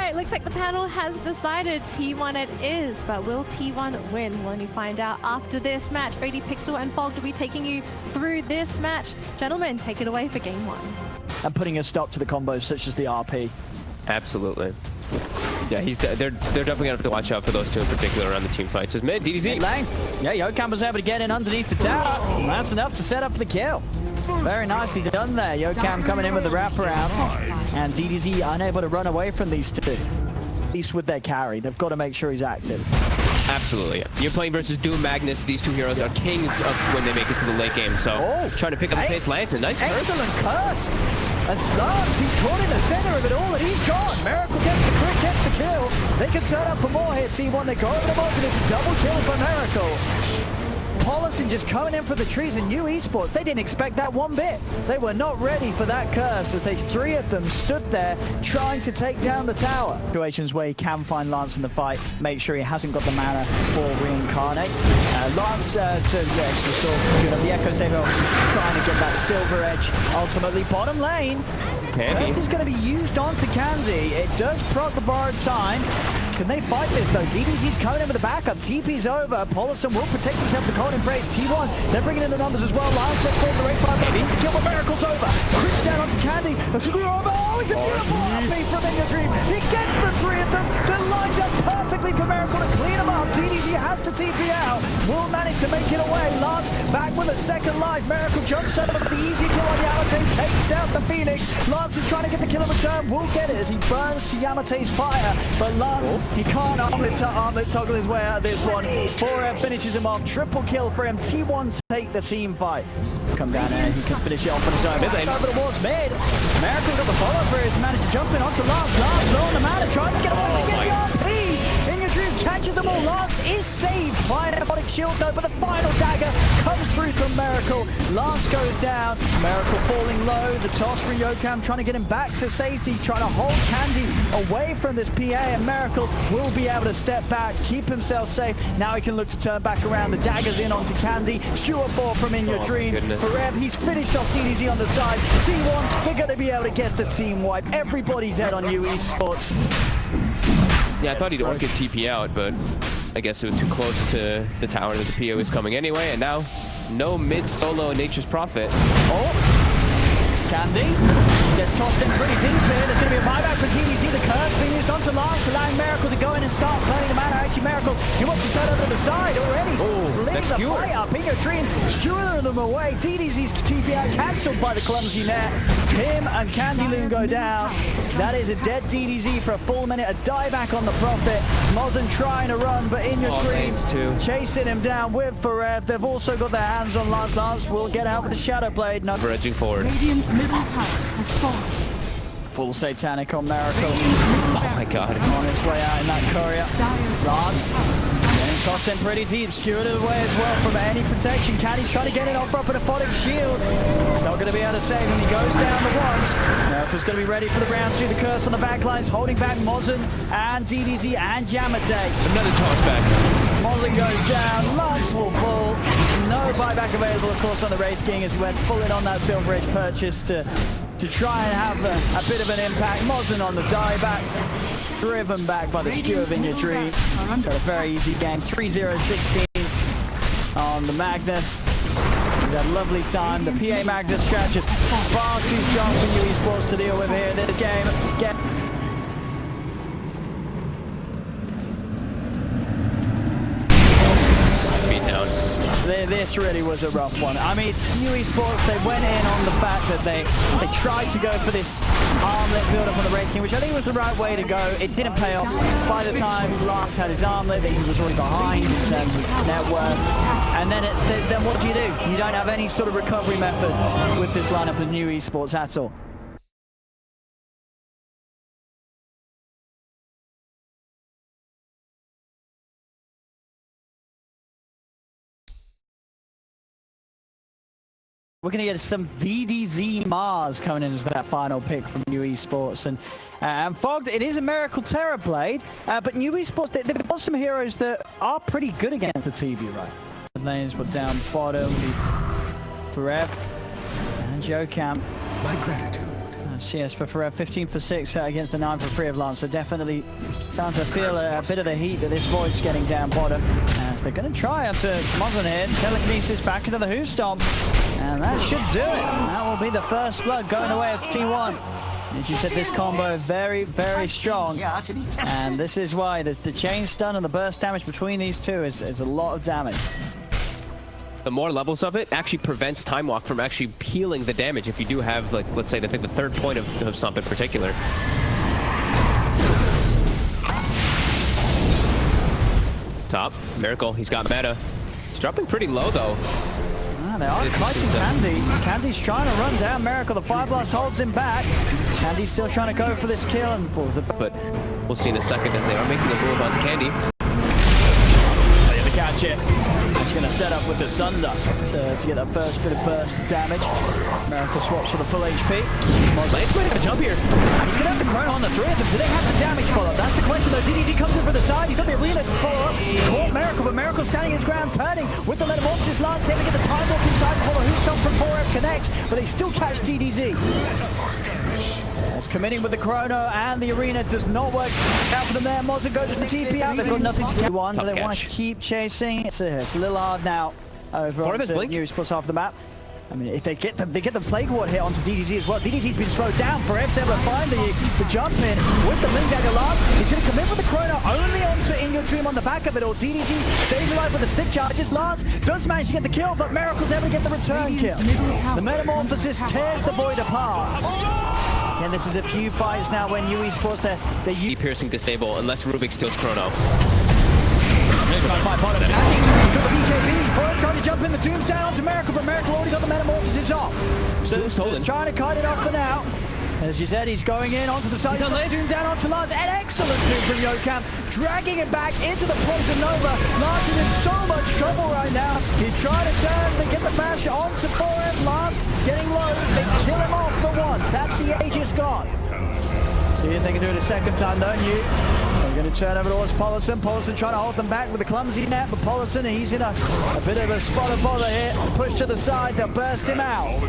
right, looks like the panel has decided T1 it is, but will T1 win? We'll only find out after this match. ODPixel and Fog will be taking you through this match. Gentlemen, take it away for game one. And putting a stop to the combos such as the RP. Absolutely. Yeah, they're definitely going to have to watch out for those two in particular around the team fights. Mid, DDZ. Mid lane. Yeah, Yokam was able to get in underneath the tower. That's enough to set up the kill. Very nicely done there. Yokam coming in with the wraparound. And DDZ unable to run away from these two. At least with their carry. They've got to make sure he's active. Absolutely. You're playing versus Doom Magnus. These two heroes are kings of when they make it to the late game. So trying to pick up the pace. Lantern, nice curse. Excellent curse. As Lance, he's caught in the center of it all and he's gone. Miracle gets the crit, gets the kill. They can turn up for more here, T1. They go over the mountain. It's a double kill for Miracle. Polison just coming in for the trees in new Esports. They didn't expect that one bit. They were not ready for that curse as they three of them stood there trying to take down the tower. Situations where he can find Lance in the fight, make sure he hasn't got the mana for reincarnate. Lance, we saw the Echo Saber obviously trying to get that silver edge. Ultimately, bottom lane. This is going to be used onto Candy. It does proc the borrowed time. Can they fight this though? DDZ's coming in with the backup. TP's over. Polison will protect himself with the cold embrace. T1, they're bringing in the numbers as well. Last step forward, the rate 5 the kill, but Miracle's over. Crits down onto Candy. Oh, it's a beautiful RP from In Your Dream. He gets the three of them. They're lined up perfectly for Miracle to clean them up. DDZ has to TP out. Will manage to make it away. Lance back with a second life. Miracle jumps over the easy kill on Yamate. Takes out the Phoenix. Lance is trying to get the kill in return. Will get it as he burns Yamate's fire. But Lance, he can't armlet toggle his way out of this one. 4F finishes him off. Triple kill for him. T1 take the team fight. Come down there. He can finish it off on his own. Mid lane. Over towards mid. Miracle got the follow through. He's managed to jump in onto Lance. Lance low on the mana. Trying to get away. They get the RP. In Your Dream catches them all. Lance is saved by an anabolic shield though, but the final dagger comes through from Miracle. Lance goes down. Miracle falling low. The toss for Yokam trying to get him back to safety. Trying to hold Candy away from this PA, and Miracle will be able to step back, keep himself safe. Now he can look to turn back around. The dagger's in onto Candy. Skewer 4 from In Your Dream. Forever, he's finished off DDZ on the side. T1, they're going to be able to get the team wipe. Everybody's dead on new Esports. Yeah, I thought he'd orchid TP out, but I guess it was too close to the tower that the PO was coming anyway, and now no mid solo in Nature's Prophet. Candy gets tossed in pretty deep here. There's going to be a buyback for DDZ. The curse being used onto Lance, allowing Miracle to go in and start burning the mana. Actually, Miracle, he wants to turn over to the side already. Leaves a fight up. In Your Dream, skewering them away. DDZ's TP out cancelled by the clumsy net. Him and Candy Loon go down. That is a dead DDZ for a full minute. A dieback on the Prophet. Mozen trying to run, but In Your Dream chasing him down with Forev. They've also got their hands on Lance. Lance will get out with the Shadow Blade. For edging forward. Radiant's middle tower has fallen. Full Satanic on Miracle. Oh my god. On his way out in that courier. Lance getting tossed in pretty deep. Skewered away as well from any protection. Candy's trying to get it off up an aphotic shield. He's not going to be able to save him. He goes down the once. Miracle's going to be ready for the round 2. The curse on the back lines, holding back Mozen and DDZ and Yamate. Another toss back. Mozen goes down. Lance will fall. No buyback available, of course, on the Wraith King as he went full in on that Silver Edge purchase to try and have a bit of an impact. Mozen on the dieback, driven back by the skew of In Your Dream. So a very easy game, 3-0-16 on the Magnus. He's had a lovely time. The PA Magnus strat just far too strong for new Esports to deal with here in this game. This really was a rough one. I mean, new Esports, they went in on the fact that they tried to go for this armlet build-up on the Wraith King, which I think was the right way to go. It didn't pay off. By the time Lance had his armlet, he was already behind in terms of net worth. And then what do? You don't have any sort of recovery methods with this lineup of new Esports at all. We're going to get some DDZ Mars coming in as that final pick from new Esports. And Fogged, it is a Miracle Terror Blade, but new Esports, they've got some heroes that are pretty good against the TV, right? The lanes put down bottom, Forev and Yokam. My gratitude. CS for Forever, 15 for 6 against the 9 for 3 of Lance. So definitely starting to feel a bit of the heat that this Void's getting down bottom. As they're going to try up to Moslin here. Telekinesis back into the Who Stomp. And that should do it. That will be the first blood going away at T1. As you said, this combo very, very strong. And this is why the chain stun and the burst damage between these two is a lot of damage. The more levels of it actually prevents Time Walk from actually healing the damage if you do have, like, let's say, I think the third point of Stomp in particular. Top, Miracle, he's got meta. He's dropping pretty low, though. They are fighting Candy. Candy's trying to run down Miracle. The Fire Blast holds him back. Candy's still trying to go for this kill. But we'll see in a second as they are making a move onto Candy. They have to catch it. He's going to set up with the Sunder to get that first bit of burst damage. Miracle swaps for the full HP. Lance might have a jump here. He's going to have the Chrono on the 3 of them. Do they have the damage follow-up? That's the question, though. DDT comes in from the side. He's got the arena to follow up. Caught Miracle, but Miracle standing his ground, turning with the Metamorphosis Lance, able to get the Time Walk inside before the Who Stomp from 4F connects, but they still catch DDZ. As committing with the Chrono and the arena does not work out for them there. Moza goes to the TP out. They've got nothing to do on, but they want to keep chasing. It's a little hard now over on New Esports half the map. I mean, if they get the Plague Ward hit onto DDZ as well. DDZ's been slowed down. Forev's able to find the jump in with the Blink Dagger last. He's going to commit with the Chrono only onto In Your Dream on the back of it all. DDZ stays alive with the stick charges. Lance does manage to get the kill, but Miracle's able to get the return kill. The Metamorphosis tears the Void apart. And this is a few fights now when New Esports they use piercing disable unless Rubik steals Chrono. Trying to jump in the Tombstone onto Miracle, but Miracle already got the Metamorphosis off. So trying to kite it off for now. As you said, he's going in onto the side. Doom down onto Lance. An excellent Doom from Yokam, dragging it back into the Poison Nova. Lance is in so much trouble right now. He's trying to turn. They get the bash onto 4M. Lance getting low. They kill him off for once. That's the Aegis gone. See if they can do it a second time, don't you? They're going to turn over towards Polisson. Polisson trying to hold them back with the clumsy net, but Polisson, he's in a bit of a spot of bother here. Push to the side to burst him out.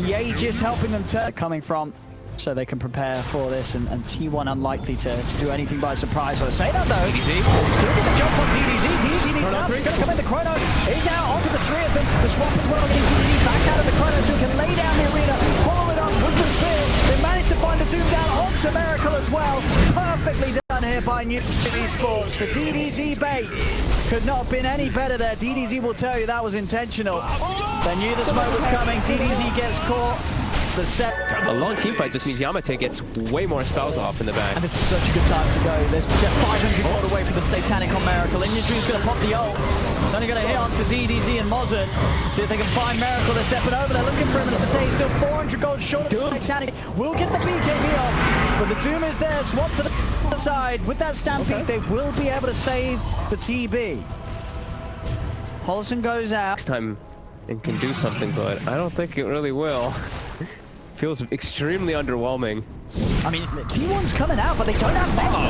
The Aegis helping them turn. Coming from, so they can prepare for this, and T1 unlikely to do anything by surprise. Or to say that though, still get the jump on DDZ. DDZ needs up. He's going to come in. The Chrono is out onto the 3 of them. The swap as well, getting DDZ back out of the Chrono so he can lay down the arena, follow it up with the spear. They managed to find the Doom down onto Miracle as well. Perfectly done here by New Esports. The DDZ bait could not have been any better there. DDZ will tell you that was intentional. They knew the smoke was coming. DDZ gets caught. A long team fight just means Yamate gets way more spells off in the back. And this is such a good time to go. There's 500 gold away from the Satanic on Miracle. In Your Dream's going to pop the ult. It's only going to hit onto DDZ and Mozen. See if they can find Miracle. They're stepping over. They're looking for him. And as I say, he's still 400 gold short of the Satanic. Will get the BKB off. But the Doom is there. Swap to the side. With that Stampede, they will be able to save the TB. Holson goes out. Next time it can do something, but I don't think it really will. Feels extremely underwhelming. I mean, T1's coming out, but they don't have meta.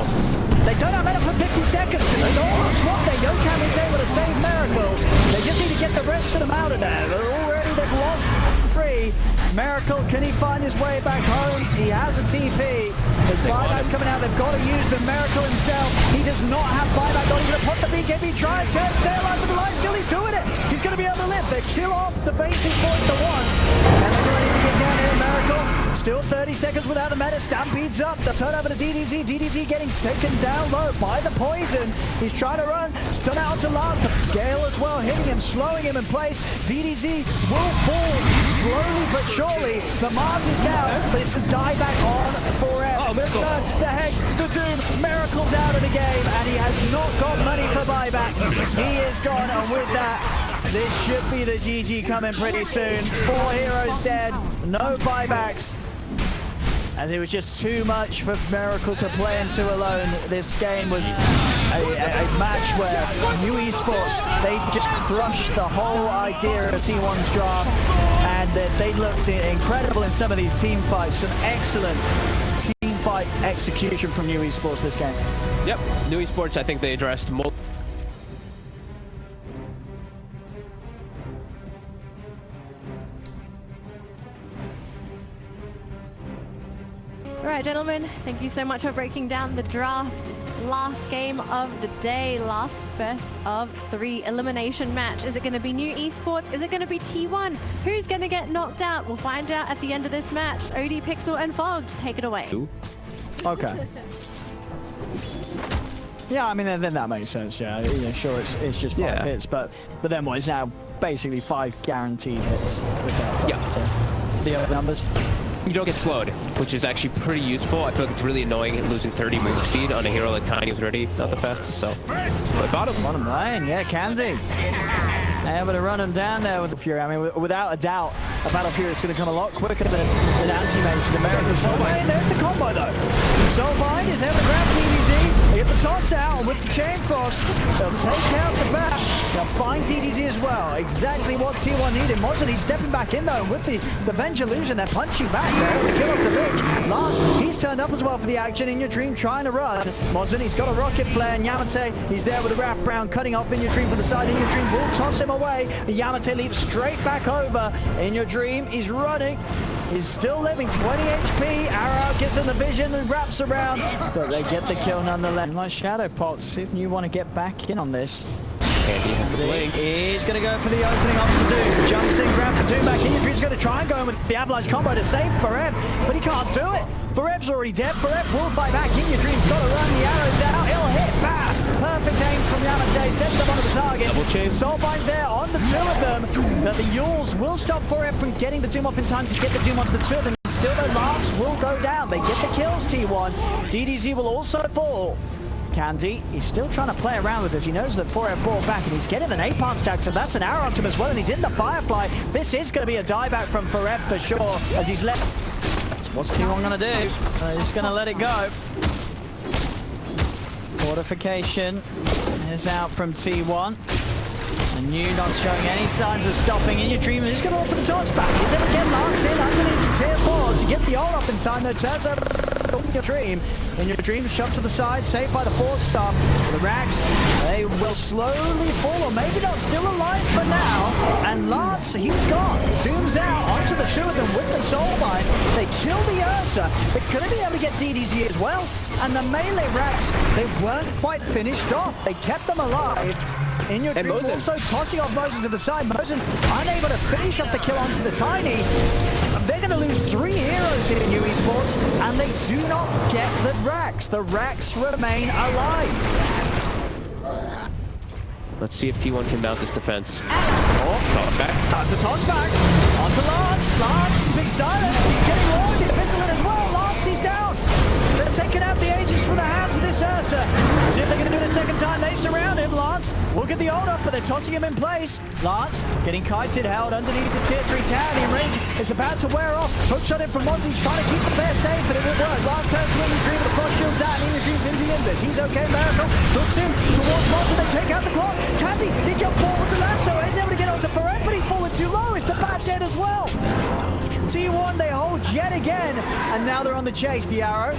They don't have meta for 50 seconds. They don't want to swap there. Yokam is able to save Miracle. They just need to get the rest of them out of there. Already they've lost 3. Miracle, can he find his way back home? He has a TP. There's buybacks coming out. They've got to use the Miracle himself. He does not have buyback. Not even going to put the BKB. Try and stay alive with the life steal. He's doing it. He's going to be able to live. They kill off the basic point for once. And they're going to need to get down here. Miracle. Still 30 seconds without the meta. Stampede's up. The turn over to DDZ. DDZ getting taken down low by the poison. He's trying to run. Stun out to Lance. The Gale as well, hitting him, slowing him in place. DDZ will fall slowly but surely. The Mars is down, but it's a dieback on 4M. Oh, Miracle. The Hex, the Doom, Miracle's out of the game, and he has not got money for buyback. He is gone, and with that, this should be the GG coming pretty soon. 4 heroes dead, no buybacks. As it was just too much for Miracle to play into alone. This game was a match where New Esports, they just crushed the whole idea of T1's draft, and they looked incredible in some of these team fights. Some excellent team fight execution from New Esports this game. Yep, New Esports, I think they addressed multiple right, gentlemen, thank you so much for breaking down the draft. Last game of the day, last best of 3 elimination match. Is it going to be new Esports? Is it going to be T1? Who's going to get knocked out? We'll find out at the end of this match. ODPixel and Fogged, take it away. Okay. Yeah, I mean, then that makes sense, yeah. Sure, it's just 5 hits, but then what, it's now basically 5 guaranteed hits without the other numbers. You don't get slowed, which is actually pretty useful. I feel like it's really annoying losing 30 move speed on a hero like Tiny, who's already not the fastest, so. But bottom lane, yeah, Candy. Able to run him down there with the Fury. I mean, without a doubt, a Battle Fury is going to come a lot quicker than Anti-Mage to the American Soulbind. There's the combo, though. Soulbind is able to grab DDZ. They get the toss out, and with the Chain Frost, they'll take out the back. They'll find DDZ as well. Exactly what T1 needed. Mozen, he's stepping back in, though, and with the Venge Illusion, they're punching back there. Kill off the Lich. Lars, he's turned up as well for the action. In Your Dream trying to run. Mozen, he's got a rocket flare, and Yamate, he's there with a wrap round, cutting off In Your Dream from the side. In Your Dream will toss him away. Yamate leaps straight back over. In Your Dream, he's running. He's still living, 20 HP. Arrow gives them the vision and wraps around, but they get the kill nonetheless. Nice Shadow Pots, if you want to get back in on this. Andy has the blink. He's going to go for the opening off the Doom. Jumps in, grabs the Doom back. In Your Dream's going to try and go in with the Avalanche combo to save Forev, but he can't do it. Forev's already dead. Forev will fight back. In Your Dream's got to run. The arrow's out. He'll hit. Bam! Perfect aim from Yamate. Sets up onto the target. Double chase. Soulbind's there on the 2 of them. But the Yules will stop Forev from getting the Doom off in time to get the Doom onto the 2 of them. Still, the Lance will go down. They get the kills, T1. DDZ will also fall. Candy, he's still trying to play around with this. He knows that Forev brought back, and he's getting the napalm stack, so that's an arrow onto him as well, and he's in the Firefly. This is going to be a dieback from Forev for sure, as he's left. What's T1 going to do? They're just going to let it go. Fortification is out from T1. And you not showing any signs of stopping. In Your Dream is going to offer the toss back. He's able to get Lance in underneath the tier 4 to get the ult up in time. That turns out In Your Dream. In Your Dream shoved to the side, saved by the 4-star. The Rags, they will slowly fall, or maybe not, still alive for now. And Lance, he's gone. Doom's out onto the 2 of them with the Soulbind. They kill the Ursa. They're going to be able to get DDZ as well. And the melee Rags, they weren't quite finished off. They kept them alive. In Your Dream also tossing off Mozen to the side. Mozen unable to finish up the kill onto the Tiny. They're going to lose 3 heroes here in new Esports, and they do not get the Rax. The Rax remain alive. Let's see if T1 can mount this defense. Toss back. That's the toss back. Onto Lance. Lance, big silence. He's getting low. He's missing it as well. Lance, he's down. They're taking out the Aegis from the hands of this Ursa. See if they're going to do it a second time. They surround him. Lance, look at the ult up, but they're tossing him in place. Lance getting kited, held underneath his tier 3 tower. The range is about to wear off. Hook shot in from Monty. He's trying to keep the fair safe, but it won't work. Lance turns to In Your Dream, but the frost shield's out, and In Your Dream's into the Invis. He's okay. Miracle looks in towards Monty. They take out the clock. Candy, they jump forward with the lasso. He's able to get onto Forever, but he's fallen too low. It's the bat dead as well. T1, they hold yet again, and now they're on the chase. The arrow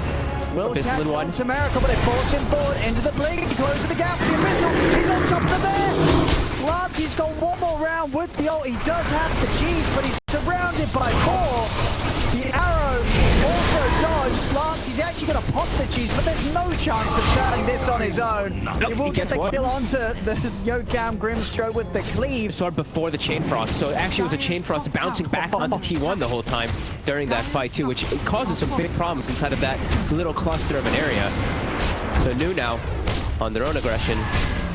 will catch on to Miracle, but they force him forward into the blink. He closes the gap. The Abyssal, he's on top of the bear. Lance, he's got one more round with the ult. He does have the cheese, but he's surrounded by 4. The arrow also dodged. Lance, he's actually going to pop the cheese, but there's no chance of turning this on his own. He will get the kill onto the Yokam Grimstroke with the cleave. Sword before the Chain Frost, so actually it was a Chain Frost bouncing back onto T1 the whole time during that fight too, which causes some big problems inside of that little cluster of an area. So new now on their own aggression.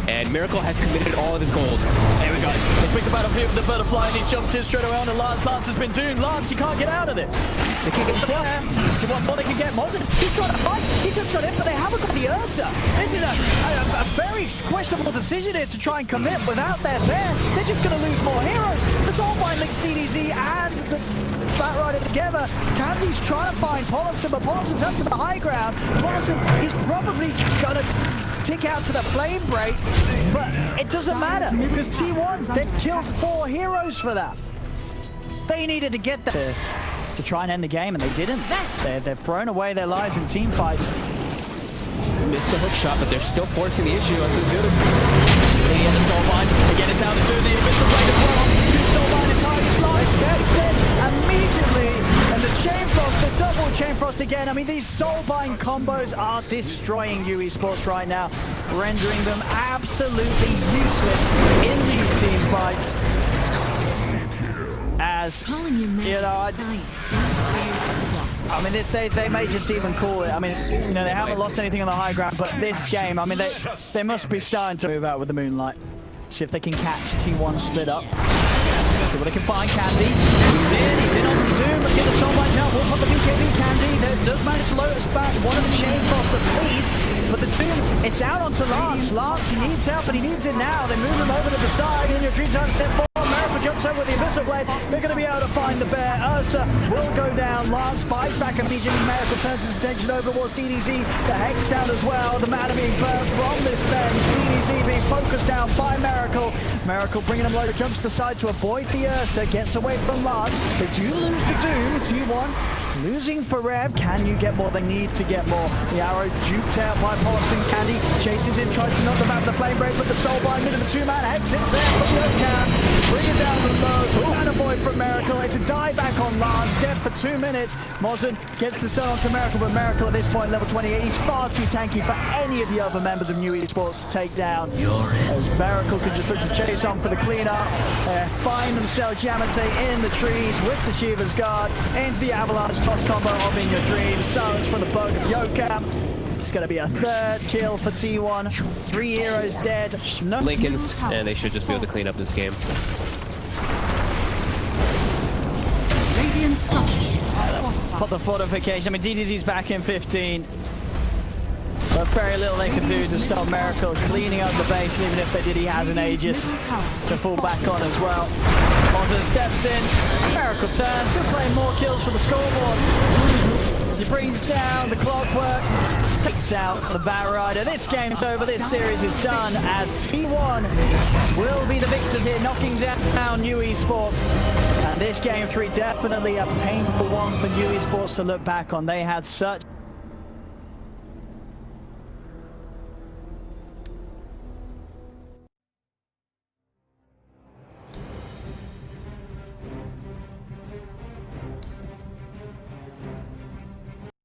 And Miracle has committed all of his gold. There we go. They pick the battlefield for the butterfly, and he jumps in straight away on to Lance. Lance has been doomed. Lance, he can't get out of it. They can't get square. See what more they can get. Mozen, he's trying to fight. He's going to shot in, but they haven't got the Ursa. This is a very questionable decision here to try and commit without their bear. They're just going to lose more heroes. The Soulbind links DDZ and the Batrider together. Candy's trying to find Pollison, but Pollison's up to the high ground. Pollison, he's probably going to tick out to the flame break, but it doesn't matter because T1, they've killed 4 heroes for that. They needed to get that to try and end the game, and they didn't. They've thrown away their lives in team fights. Missed the hook shot, but they're still forcing the issue. That's good. And the Soulbind, again, it's out to do the Abyssal Blade as well. 2 Soulbind and target slice. Dead immediately, and the Chain Frost, the double Chain Frost Frost again. I mean, these soul-bind combos are destroying Esports right now, rendering them absolutely useless in these team fights. As, you know, I mean, they may just even call it. I mean, you know, they haven't lost anything on the high ground, but this game, I mean, they must be starting to move out with the Moonlight. See if they can catch T1 split up. See what they can find. Candy, he's in onto the Doom, but get the Soulbind down. We'll put the BKB Candy. That does manage to load us back. One of the chain bots at least, but the Doom, it's out onto Lance. Lance, he needs help, but he needs it now. They move him over to the side. In your dream time, step forward. America jumps over with the Abyssal Blade. They're going to be able to find the bear. Ursa will go down. Lance fights back immediately. Miracle turns his attention over towards DDZ. The Hex down as well. The mana being burned from this bench. DDZ being focused down by Miracle. Miracle bringing him low. Jumps to the side to avoid the Ursa. Gets away from Lance. They do lose the Doom. T1 losing for Rev. Can you get more? They need to get more. The arrow duped out by Paulson. Candy chases in, tries to knock them out of the flame break, but the Soulbind into the two-man Hex. It's there for Shokan. Bring it down the low. And a void from Miracle. It's a die back on Lance. Dead for 2 minutes. Mozen gets the stun onto Miracle, but Miracle at this point, level 28. He's far too tanky for any of the other members of New Esports to take down. As Miracle can just look to chase on for the cleanup. Find themselves Yamate in the trees with the Shiva's Guard into the Avalanche toss combo of In Your Dreams. Silence from the bug of Yokam. It's going to be a third kill for T1. 3 heroes dead. No Lincolns, and they should just be able to clean up this game. Radiant structures are fortified. Put the fortification. I mean, DDZ's back in 15. But very little they can do to stop Miracle cleaning up the base. Even if they did, he has an Aegis to fall back on as well. Mozen steps in. Miracle turns. Still playing more kills for the scoreboard. As he brings down the Clockwork. Takes out the Batrider. This game's over. This series is done as T1 will be the victors here, knocking down New Esports. And this game 3 definitely a painful one for New Esports to look back on. They had such